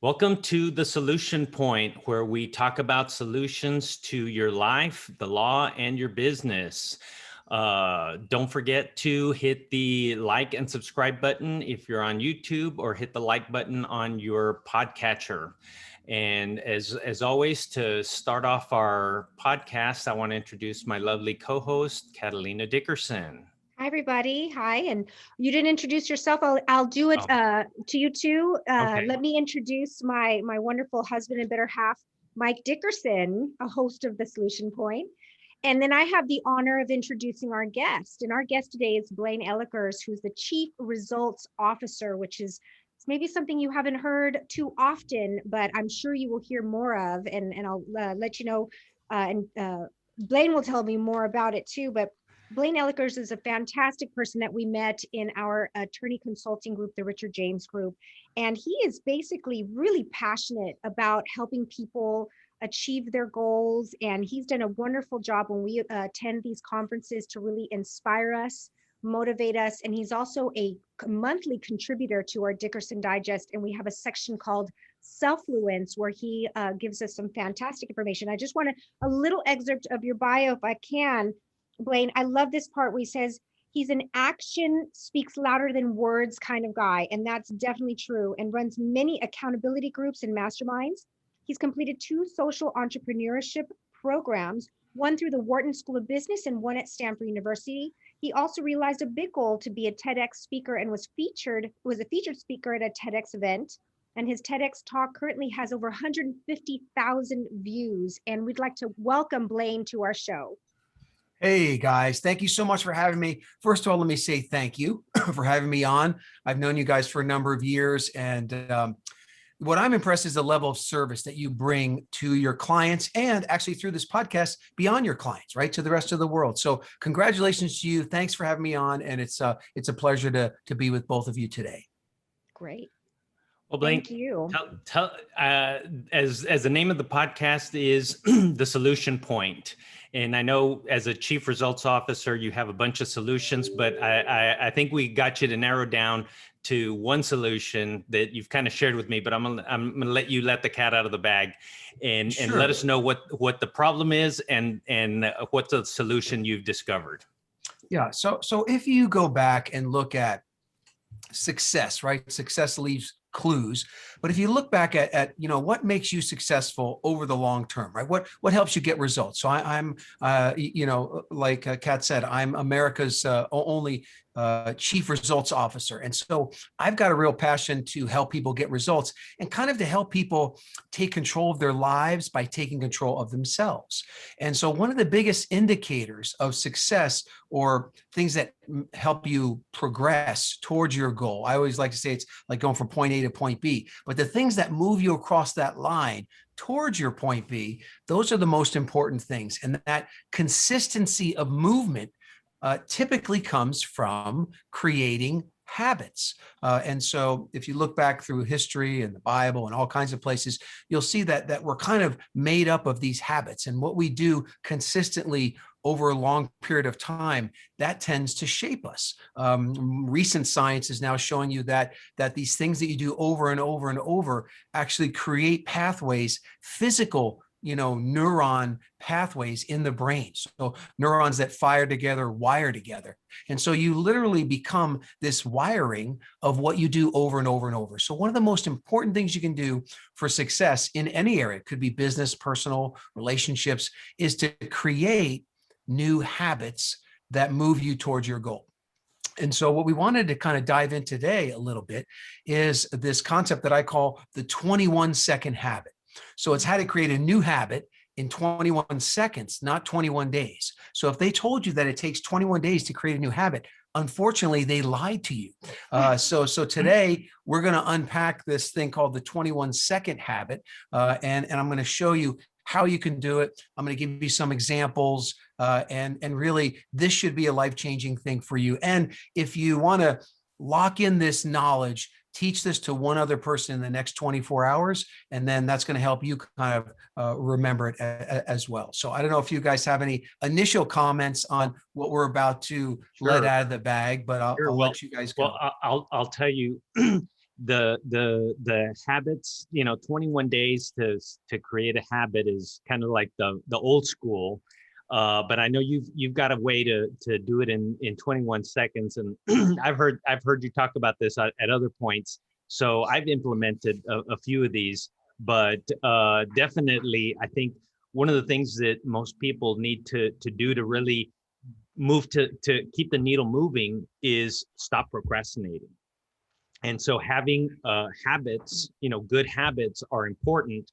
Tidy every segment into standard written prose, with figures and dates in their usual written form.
Welcome to the Solution Point, where we talk about solutions to your life, the law, and your business. Don't forget to hit the like and subscribe button if you're on YouTube, or hit the like button on your podcatcher. And as always, to start off our podcast, I want to introduce my lovely co-host, Catalina Dickerson. Hi, everybody. Hi. And you didn't introduce yourself. I'll do it to you too. Okay. Let me introduce my wonderful husband and better half, Mike Dickerson, a host of The Solution Point. And then I have the honor of introducing our guest. And our guest today is Blaine Oelkers, who's the Chief Results Officer, which is maybe something you haven't heard too often, but I'm sure you will hear more of. And I'll let you know. And Blaine will tell me more about it too. But Blaine Oelkers is a fantastic person that we met in our attorney consulting group, the Richard James Group. And he is basically really passionate about helping people achieve their goals. And he's done a wonderful job when we attend these conferences to really inspire us, motivate us. And he's also a monthly contributor to our Dickerson Digest. And we have a section called Selfluence, where he gives us some fantastic information. I just want a little excerpt of your bio, if I can. Blaine, I love this part where he says he's an action speaks louder than words kind of guy. And that's definitely true, and runs many accountability groups and masterminds. He's completed 2 social entrepreneurship programs, one through the Wharton School of Business and one at Stanford University. He also realized a big goal to be a TEDx speaker and was a featured speaker at a TEDx event. And his TEDx talk currently has over 150,000 views. And we'd like to welcome Blaine to our show. Hey guys, thank you so much for having me. First of all, let me say thank you for having me on. I've known you guys for a number of years, and what I'm impressed is the level of service that you bring to your clients, and actually through this podcast beyond your clients, right, to the rest of the world. So congratulations to you. Thanks for having me on, and it's a pleasure to be with both of you today. Great. Well, Blaine, thank you. As the name of the podcast is The Solution Point. And I know as a Chief Results Officer, you have a bunch of solutions, but I think we got you to narrow down to one solution that you've kind of shared with me, but I'm gonna let you let the cat out of the bag and let us know what the problem is and what the solution you've discovered. Yeah, so if you go back and look at success, right? Success leaves clues. But if you look back at what makes you successful over the long term, right? What helps you get results? So I'm like Kat said, I'm America's only Chief Results Officer. And so I've got a real passion to help people get results and kind of to help people take control of their lives by taking control of themselves. And so one of the biggest indicators of success, or things that help you progress towards your goal, I always like to say it's like going from point A to point B, but the things that move you across that line towards your point B, those are the most important things. And that consistency of movement typically comes from creating habits. And so if you look back through history and the Bible and all kinds of places, you'll see that we're kind of made up of these habits. And what we do consistently over a long period of time, that tends to shape us. Recent science is now showing you that these things that you do over and over and over actually create pathways, physical neuron pathways in the brain. So neurons that fire together, wire together. And so you literally become this wiring of what you do over and over and over. So one of the most important things you can do for success in any area, it could be business, personal, relationships, is to create new habits that move you towards your goal. And so what we wanted to kind of dive in today a little bit is this concept that I call the 21-second habit. So it's how to create a new habit in 21 seconds, not 21 days. So if they told you that it takes 21 days to create a new habit, unfortunately, they lied to you. So today we're going to unpack this thing called the 21-second habit, and I'm going to show you how you can do it. I'm going to give you some examples, and really this should be a life-changing thing for you. And if you want to lock in this knowledge, teach this to one other person in the next 24 hours, and then that's going to help you kind of remember it as well. So I don't know if you guys have any initial comments on what we're about to let out of the bag, but I'll let you guys go. Well, I'll tell you, the habits, 21 days to create a habit is kind of like the old school. But I know you've got a way to do it in 21 seconds. And I've heard you talk about this at other points. So I've implemented a few of these, but definitely I think one of the things that most people need to do to really move to keep the needle moving is stop procrastinating. And so having habits, good habits are important,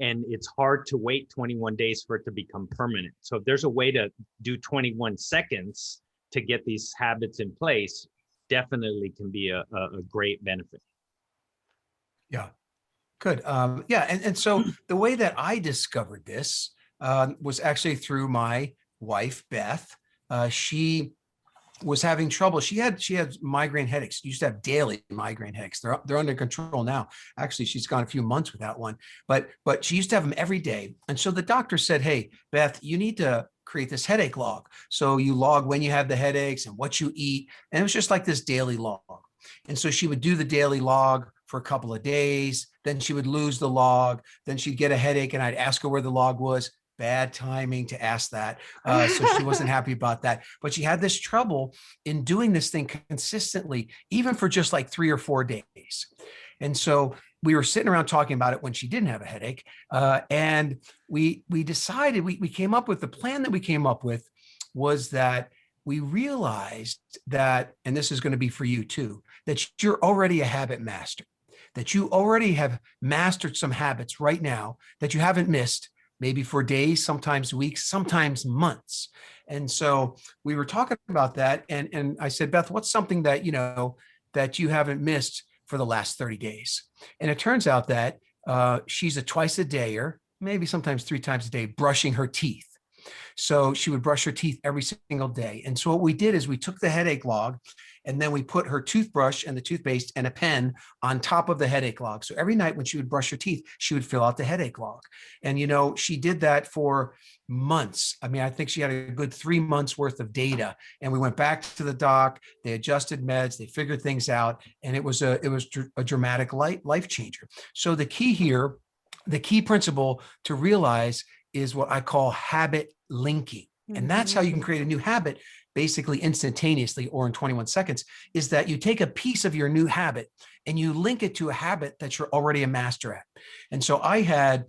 and it's hard to wait 21 days for it to become permanent. So if there's a way to do 21 seconds to get these habits in place, definitely can be a great benefit. Yeah, good. Yeah, and so the way that I discovered this was actually through my wife, Beth. She was having trouble. She had migraine headaches. She used to have daily migraine headaches. They're under control now. Actually, she's gone a few months without one, but she used to have them every day. And so the doctor said, "Hey, Beth, you need to create this headache log. So you log when you have the headaches and what you eat." And it was just like this daily log. And so she would do the daily log for a couple of days. Then she would lose the log. Then she'd get a headache, and I'd ask her where the log was. Bad timing to ask that. So she wasn't happy about that. But she had this trouble in doing this thing consistently, even for just like 3 or 4 days. And so we were sitting around talking about it when she didn't have a headache. And we decided, we came up with the plan that we came up with was that we realized that, and this is going to be for you too, that you're already a habit master, that you already have mastered some habits right now that you haven't missed, maybe for days, sometimes weeks, sometimes months. And so we were talking about that. And I said, Beth, what's something that, that you haven't missed for the last 30 days? And it turns out that she's a twice a dayer, maybe sometimes 3 times a day, brushing her teeth. So she would brush her teeth every single day. And so what we did is we took the headache log, and then we put her toothbrush and the toothpaste and a pen on top of the headache log. So every night when she would brush her teeth, she would fill out the headache log. And, she did that for months. I mean, I think she had a good 3 months worth of data. And we went back to the doc, they adjusted meds, they figured things out. And it was a dramatic life changer. So the key here, the key principle to realize is what I call habit linking. And that's how you can create a new habit basically instantaneously or in 21 seconds, is that you take a piece of your new habit and you link it to a habit that you're already a master at. And so I had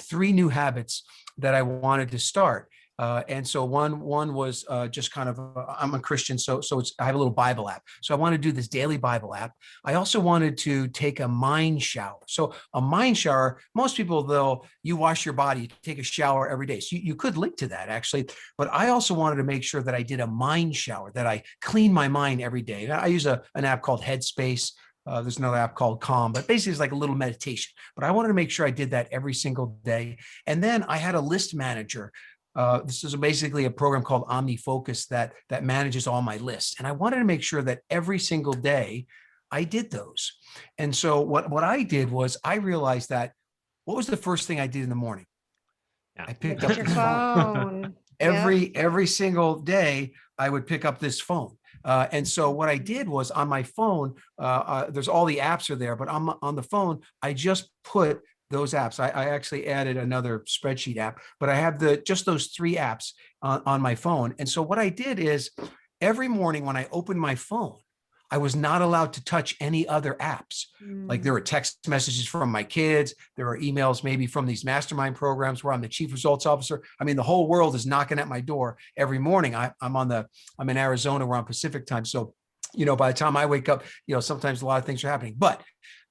3 new habits that I wanted to start. And so one was just kind of, I'm a Christian, so I have a little Bible app. So I want to do this daily Bible app. I also wanted to take a mind shower. So a mind shower, most people, though, you wash your body, you take a shower every day. So you could link to that actually. But I also wanted to make sure that I did a mind shower, that I clean my mind every day. I use an app called Headspace. There's another app called Calm, but basically it's like a little meditation. But I wanted to make sure I did that every single day. And then I had a list manager. This is basically a program called OmniFocus that manages all my lists. And I wanted to make sure that every single day I did those. And so what I did was I realized that what was the first thing I did in the morning? Yeah. I picked up Your the phone. Every single day I would pick up this phone. And so what I did was on my phone, there's all the apps are there, but on the phone, I just put those apps. I actually added another spreadsheet app, but I have just those 3 apps on my phone. And so what I did is every morning when I opened my phone, I was not allowed to touch any other apps. Like there were text messages from my kids. There are emails maybe from these mastermind programs where I'm the chief results officer. I mean, the whole world is knocking at my door every morning. I'm in Arizona, we're on Pacific time. So, by the time I wake up, sometimes a lot of things are happening, but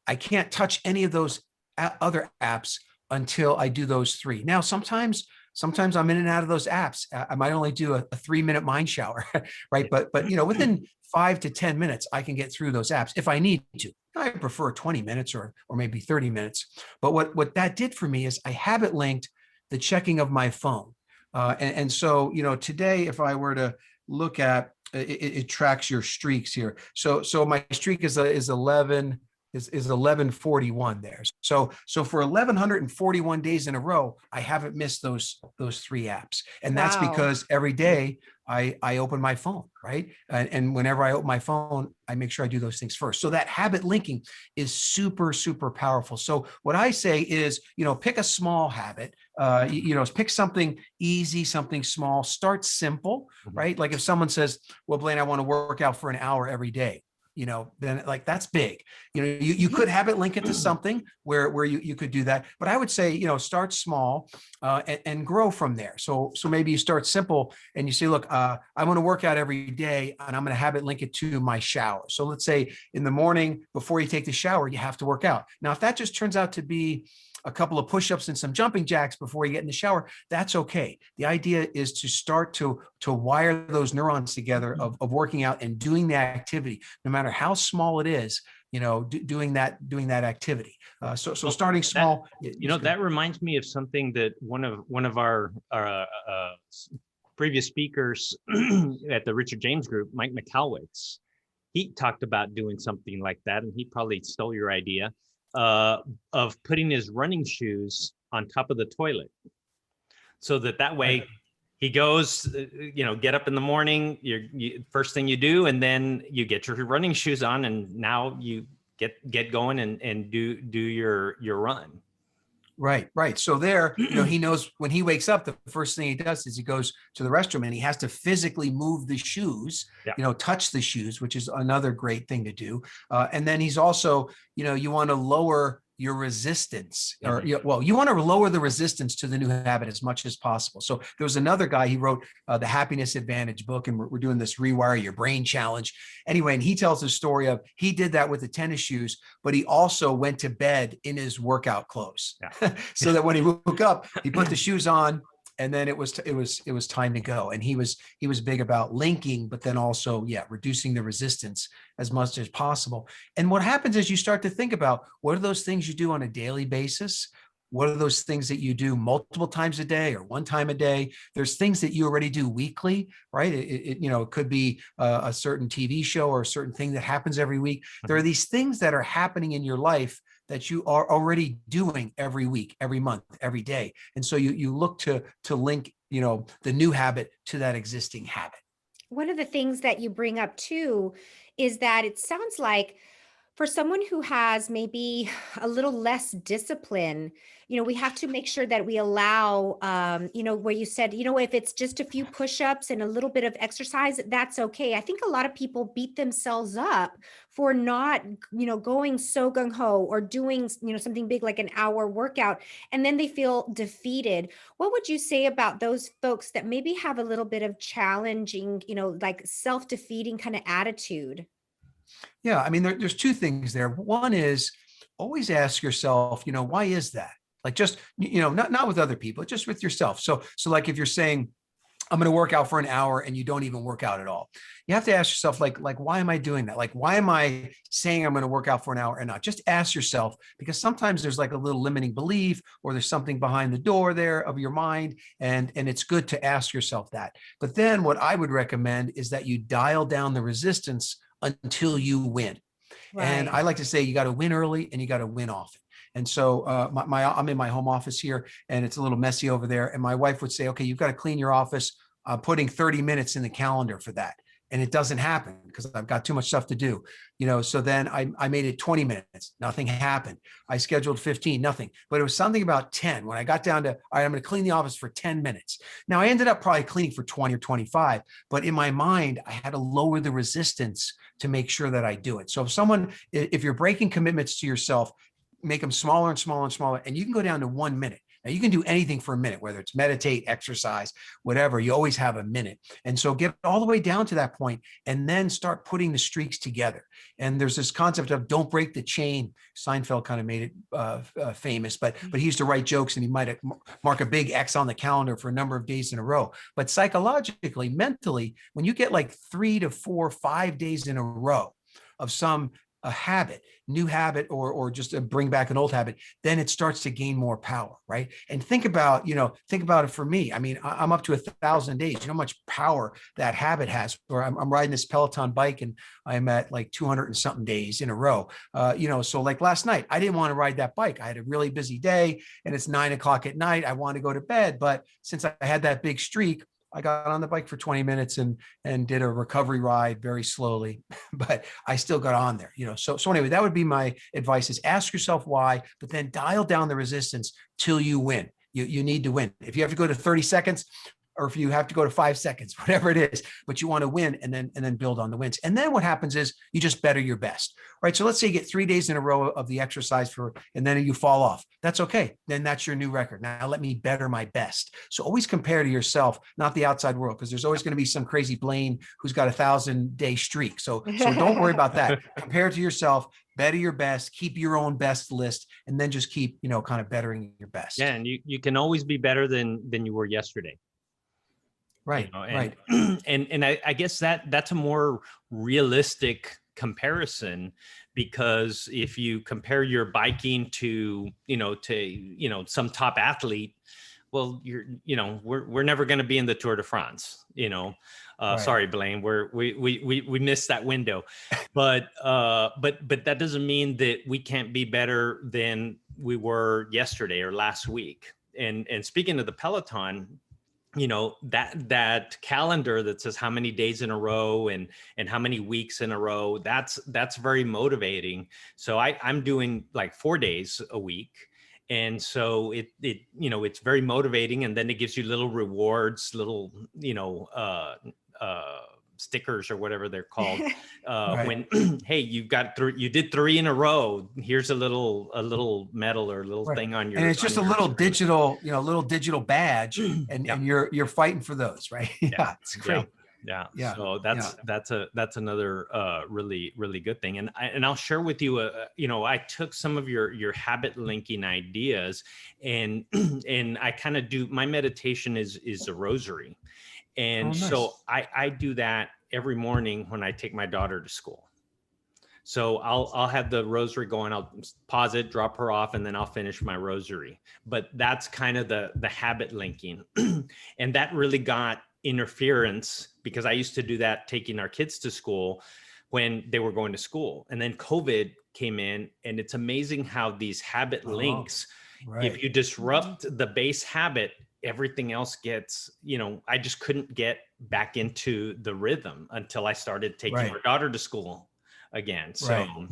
I can't touch any of those other apps until I do those 3. Now, sometimes I'm in and out of those apps. I might only do a 3-minute mind shower, right? But within 5 to 10 minutes, I can get through those apps if I need to. I prefer 20 minutes or maybe 30 minutes. But what that did for me is I habit linked the checking of my phone. And so, today, if I were to look at it, tracks your streaks here. So my streak is 11, is 1141 there. So for 1141 days in a row, I haven't missed those 3 apps. And that's Wow. because every day I open my phone, right? And whenever I open my phone, I make sure I do those things first. So that habit linking is super, super powerful. So what I say is, pick a small habit, pick something easy, something small, start simple, right? Like if someone says, well, Blaine, I want to work out for an hour every day. Then like that's big. You could habit link it to something where you could do that. But I would say, start small and grow from there. So maybe you start simple and you say, look, I want to work out every day and I'm going to habit link it to my shower. So let's say in the morning before you take the shower, you have to work out. Now, if that just turns out to be a couple of push-ups and some jumping jacks before you get in the shower, that's okay. The idea is to start to wire those neurons together of working out and doing the activity, no matter how small it is, doing that activity. So starting small. That reminds me of something that one of our previous speakers at the Richard James Group, Mike McAlwitz, he talked about doing something like that, and he probably stole your idea. Of putting his running shoes on top of the toilet, so that way he goes, get up in the morning, first thing you do, and then you get your running shoes on, and now you get going and do your run. Right. So there, he knows when he wakes up, the first thing he does is he goes to the restroom and he has to physically move the shoes, touch the shoes, which is another great thing to do. And then he's also, you want to lower your resistance, or you want to lower the resistance to the new habit as much as possible. So there was another guy, he wrote the Happiness Advantage book, and we're doing this Rewire Your Brain challenge. Anyway, and he tells the story of, he did that with the tennis shoes, but he also went to bed in his workout clothes, so that when he woke up, he put the shoes on, and then it was time to go. And he was big about linking, but then also, reducing the resistance as much as possible. And what happens is you start to think about, what are those things you do on a daily basis? What are those things that you do multiple times a day or one time a day? There's things that you already do weekly, right? It could be a certain TV show or a certain thing that happens every week. There are these things that are happening in your life that you are already doing every week, every month, every day. And so you look to link, the new habit to that existing habit. One of the things that you bring up too is that it sounds like for someone who has maybe a little less discipline, we have to make sure that we allow, where you said, if it's just a few push-ups and a little bit of exercise, that's okay. I think a lot of people beat themselves up for not, going so gung-ho or doing, something big like an hour workout, and then they feel defeated. What would you say about those folks that maybe have a little bit of challenging, like self-defeating kind of attitude? Yeah, I mean, there's 2 things there. One is, always ask yourself, why is that? Like, just, not with other people, just with yourself. So like if you're saying, I'm going to work out for an hour and you don't even work out at all, you have to ask yourself, like, why am I doing that? Like, why am I saying I'm going to work out for an hour and not? Just ask yourself, because sometimes there's like a little limiting belief, or there's something behind the door there of your mind. And it's good to ask yourself that. But then what I would recommend is that you dial down the resistance until you win. Right. And I like to say, you got to win early and you got to win often. And so I'm in my home office here, and it's a little messy over there. And my wife would say, okay, you've got to clean your office. I'm putting 30 minutes in the calendar for that. And it doesn't happen because I've got too much stuff to do. So then I made it 20 minutes. Nothing happened. I scheduled 15, nothing. But it was something about 10 when I got down to, all right, I'm going to clean the office for 10 minutes. Now I ended up probably cleaning for 20 or 25, but in my mind, I had to lower the resistance to make sure that I do it. So if you're breaking commitments to yourself, make them smaller and smaller and smaller, and you can go down to 1 minute. Now, you can do anything for a minute, whether it's meditate, exercise, whatever. You always have a minute. And so get all the way down to that point and then start putting the streaks together. And there's this concept of don't break the chain. Seinfeld kind of made it famous, but he used to write jokes and he might mark a big X on the calendar for a number of days in a row. But psychologically, mentally, when you get like 3 to 4, 5 days in a row of some a habit, new habit, or just bring back an old habit, then it starts to gain more power, right? And think about it for me. I mean, I'm up to 1,000 days. You know how much power that habit has. Or I'm riding this Peloton bike and I'm at like 200 and something days in a row. So like last night, I didn't want to ride that bike. I had a really busy day and it's 9 o'clock at night. I want to go to bed. But since I had that big streak, I got on the bike for 20 minutes and did a recovery ride very slowly, but I still got on there, So anyway, that would be my advice: is ask yourself why, but then dial down the resistance till you win. You need to win. If you have to go to 30 seconds, or if you have to go to 5 seconds, whatever it is, but you want to win and then build on the wins. And then what happens is you just better your best, right? So let's say you get 3 days in a row of the exercise and then you fall off. That's okay. Then that's your new record. Now let me better my best. So always compare to yourself, not the outside world, because there's always going to be some crazy Blaine who's got 1,000-day streak. So don't worry about that. Compare to yourself, better your best, keep your own best list, and then just keep, kind of bettering your best. Yeah. And you can always be better than you were yesterday. Right. And, right. And I guess that's a more realistic comparison, because if you compare your biking to some top athlete, well, we're never going to be in the Tour de France, Right. Sorry, Blaine, we missed that window, but that doesn't mean that we can't be better than we were yesterday or last week. And speaking of the Peloton, that calendar that says how many days in a row and how many weeks in a row, that's very motivating. So I'm doing like 4 days a week. And so it's very motivating. And then it gives you little rewards, little, stickers or whatever they're called. Right. When, hey, you did 3 in a row. Here's a little medal or a little Right. thing on your. And it's just a little digital badge, and you're fighting for those, right? Yeah, it's great. Yeah. Yeah. So that's another really, really good thing. And I'll share with you, I took some of your habit linking ideas and I kind of do, my meditation is a rosary. And nice. So I do that every morning when I take my daughter to school. So I'll have the rosary going, I'll pause it, drop her off, and then I'll finish my rosary. But that's kind of the habit linking. And that really got interference, because I used to do that taking our kids to school when they were going to school. And then COVID came in, and it's amazing how these habit links, right. If you disrupt the base habit, everything else gets, I just couldn't get back into the rhythm until I started taking Right. our daughter to school again. So, Right.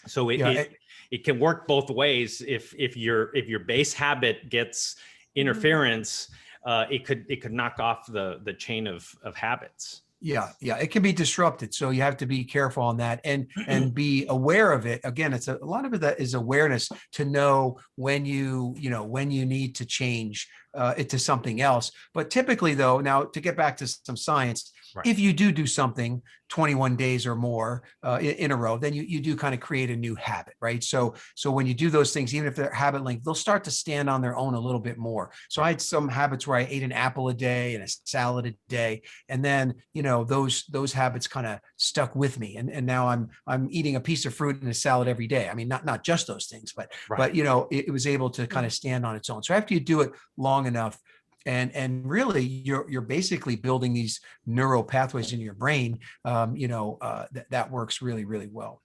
so it can work both ways. If your base habit gets interference, it could knock off the chain of habits. Yeah, it can be disrupted. So you have to be careful on that and be aware of it. Again, it's a lot of it that is awareness to know when you need to change it to something else. But typically, though, now to get back to some science, Right. If you do something 21 days or more in a row, then you do kind of create a new habit, right? So when you do those things, even if they're habit linked, they'll start to stand on their own a little bit more. So I had some habits where I ate an apple a day and a salad a day, and then those habits kind of stuck with me, and now I'm eating a piece of fruit and a salad every day. I mean, not just those things, but it was able to kind of stand on its own. So after you do it long enough, and really you're basically building these neural pathways in your brain, that works really, really well.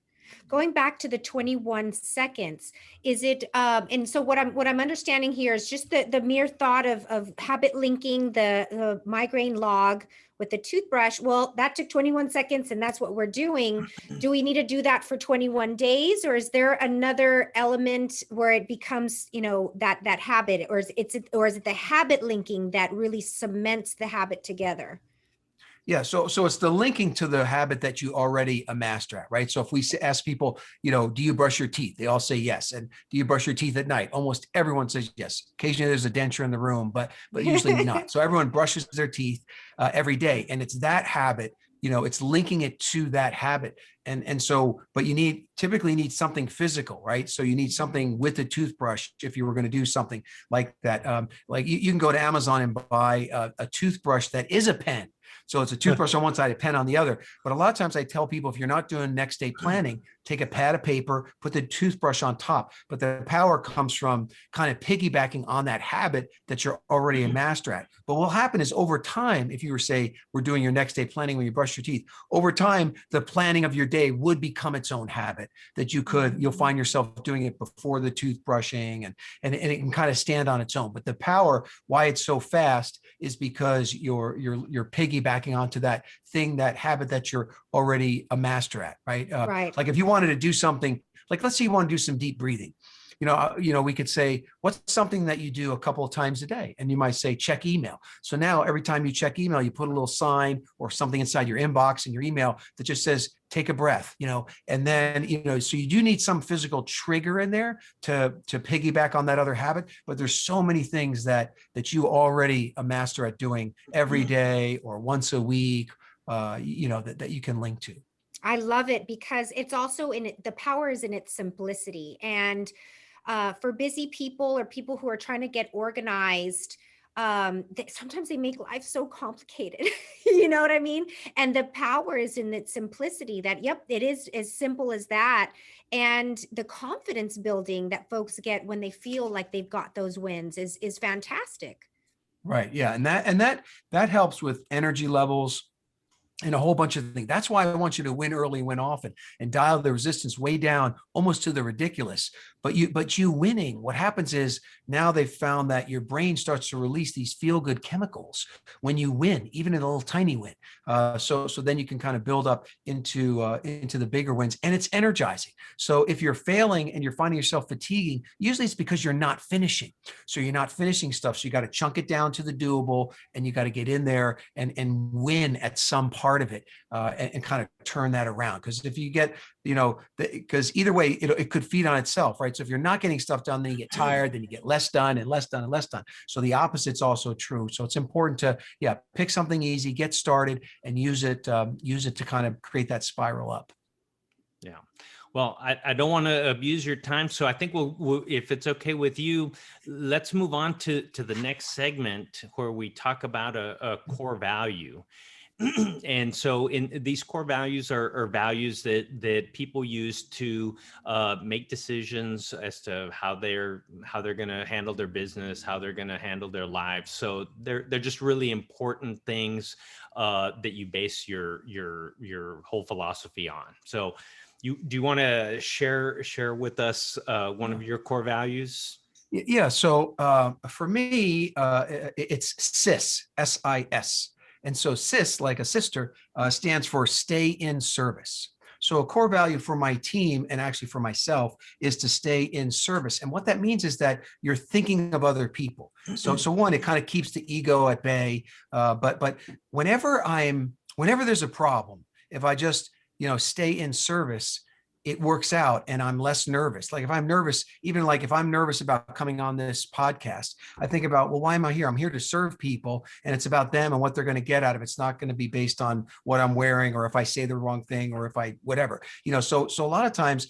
Going back to the 21 seconds, is it, and so what I'm understanding here is just the mere thought of habit linking the migraine log with the toothbrush. Well, that took 21 seconds and that's what we're doing. Do we need to do that for 21 days, or is there another element where it becomes, that habit, or is it the habit linking that really cements the habit together? Yeah, so it's the linking to the habit that you already a master at, right? So if we ask people, do you brush your teeth? They all say yes. And do you brush your teeth at night? Almost everyone says yes. Occasionally there's a denture in the room, but usually not. So everyone brushes their teeth every day, and it's that habit. It's linking it to that habit. And so, but you typically need something physical, right? So you need something with a toothbrush if you were going to do something like that. Like you can go to Amazon and buy a toothbrush that is a pen. So it's a toothbrush on one side, a pen on the other. But a lot of times I tell people, if you're not doing next day planning, take a pad of paper, put the toothbrush on top. But the power comes from kind of piggybacking on that habit that you're already a master at. But what will happen is over time, if you were say, we're doing your next day planning when you brush your teeth, over time, the planning of your day would become its own habit that you'll find yourself doing it before the toothbrushing and it can kind of stand on its own. But the power, why it's so fast is because you're piggybacking onto that thing, that habit that you're already a master at, right? Right. Like if you wanted to do something, like let's say you want to do some deep breathing, we could say, what's something that you do a couple of times a day? And you might say, check email. So now every time you check email, you put a little sign or something inside your inbox and your email that just says, take a breath, and then, so you do need some physical trigger in there to piggyback on that other habit. But there's so many things that you already a master at doing every day or once a week, that you can link to. I love it because it's also the power is in its simplicity. And for busy people or people who are trying to get organized, sometimes they make life so complicated. You know what I mean? And the power is in its simplicity that, yep, it is as simple as that. And the confidence building that folks get when they feel like they've got those wins is fantastic. Right. Yeah. And that helps with energy levels and a whole bunch of things. That's why I want you to win early, win often, and dial the resistance way down, almost to the ridiculous. But you winning, what happens is now they've found that your brain starts to release these feel-good chemicals when you win, even in a little tiny win. So then you can kind of build up into the bigger wins, and it's energizing. So if you're failing and you're finding yourself fatiguing, usually it's because you're not finishing. So you're not finishing stuff. So you got to chunk it down to the doable, and you got to get in there and win at some part of it, and kind of turn that around. Because if you get, because either way, it could feed on itself, right? So if you're not getting stuff done, then you get tired, then you get less done and less done and less done. So the opposite's also true. So it's important to, pick something easy, get started, and use it to kind of create that spiral up. Yeah. Well, I don't want to abuse your time, so I think we'll, if it's okay with you, let's move on to the next segment where we talk about a core value. And so in these core values are values that people use to make decisions as to how they're going to handle their business, how they're going to handle their lives. So they're just really important things that you base your whole philosophy on. So do you want to share with us one of your core values? Yeah. So for me, it's SIS, SIS. And so SIS, like a sister, stands for stay in service. So a core value for my team and actually for myself is to stay in service. And what that means is that you're thinking of other people. So one, it kind of keeps the ego at bay. But whenever there's a problem, if I just, stay in service, it works out and I'm less nervous. Like if I'm nervous, even like if I'm nervous about coming on this podcast, I think about, well, why am I here? I'm here to serve people, and it's about them and what they're going to get out of it. It's not going to be based on what I'm wearing or if I say the wrong thing or if I, whatever, so a lot of times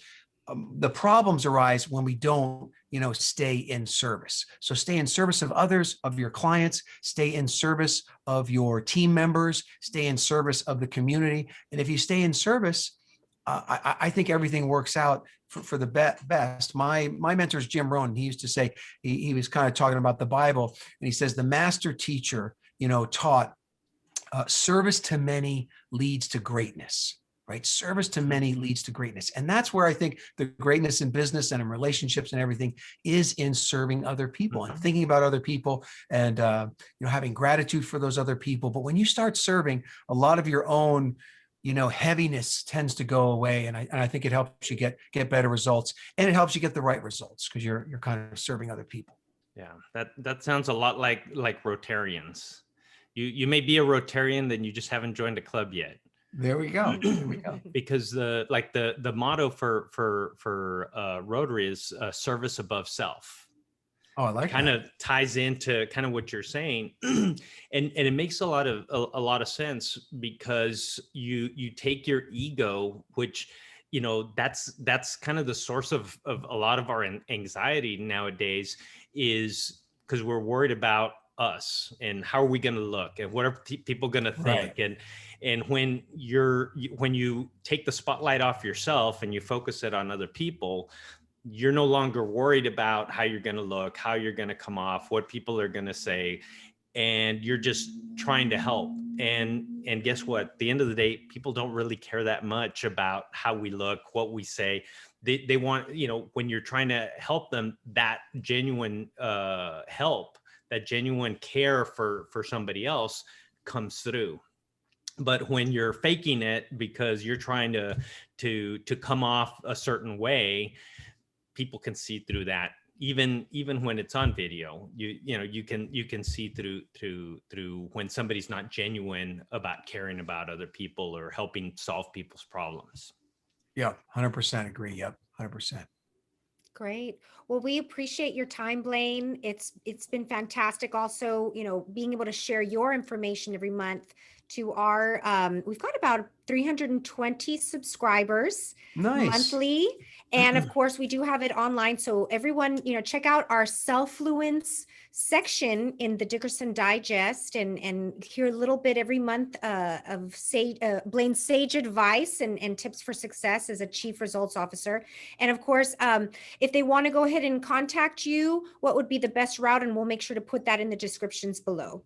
the problems arise when we don't, stay in service. So stay in service of others, of your clients, stay in service of your team members, stay in service of the community. And if you stay in service, I think everything works out for the best. My mentor is Jim Rohn. He used to say, he was kind of talking about the Bible, and he says the master teacher, taught service to many leads to greatness, right? Service to many leads to greatness. And that's where I think the greatness in business and in relationships and everything is in serving other people and thinking about other people and, having gratitude for those other people. But when you start serving, a lot of your own heaviness tends to go away. And I think it helps you get better results, and it helps you get the right results because you're kind of serving other people. Yeah, that sounds a lot like Rotarians. You may be a Rotarian, then you just haven't joined a club yet. There we go. Because the motto for Rotary is service above self. Oh, I like kind of ties into kind of what you're saying, and it makes a lot of sense because you take your ego, which that's kind of the source of a lot of our anxiety nowadays, is because we're worried about us and how are we going to look and what are people going to think? Right. And when when you take the spotlight off yourself and you focus it on other people, you're no longer worried about how you're going to look, how you're going to come off, what people are going to say, and you're just trying to help. And guess what? At the end of the day, people don't really care that much about how we look, what we say. They want, you know, when you're trying to help them, that genuine help, that genuine care for somebody else comes through. But when you're faking it because you're trying to come off a certain way, people can see through that. Even when it's on video, you know you can see through when somebody's not genuine about caring about other people or helping solve people's problems. Yeah, 100% agree. Yep, 100%. Great. Well, we appreciate your time, Blaine. It's been fantastic. Also, you know, being able to share your information every month to our, we've got about 320 subscribers Nice. monthly. And of course, we do have it online. So everyone, you know, check out our Selfluence section in the Dickerson Digest and hear a little bit every month of Blaine's sage advice and tips for success as a chief results officer. And of course, if they want to go ahead and contact you, what would be the best route? And we'll make sure to put that in the descriptions below.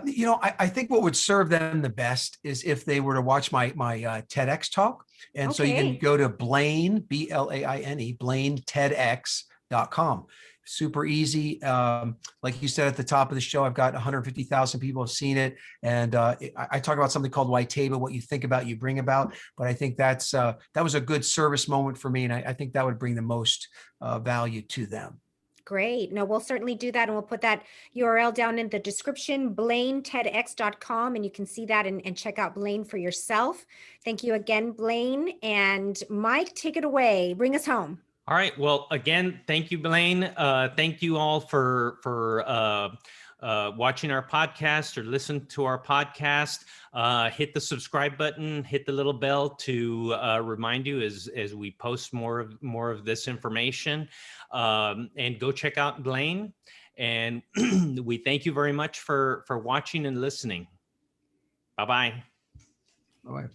You know, I think what would serve them the best is if they were to watch my TEDx talk. And so you can go to Blaine, BLAINE, BlaineTEDx.com. Super easy. Like you said at the top of the show, I've got 150,000 people have seen it. And I talk about something called white table, what you think about, you bring about. But I think that was a good service moment for me. And I think that would bring the most value to them. Great. No, we'll certainly do that. And we'll put that URL down in the description, BlaineTEDx.com. And you can see that and check out Blaine for yourself. Thank you again, Blaine. And Mike, take it away. Bring us home. All right. Well, again, thank you, Blaine. Thank you all for watching our podcast or listen to our podcast. Hit the subscribe button, hit the little bell to remind you as we post more of this information. And go check out Blaine. And we thank you very much for watching and listening. Bye-bye. Bye-bye.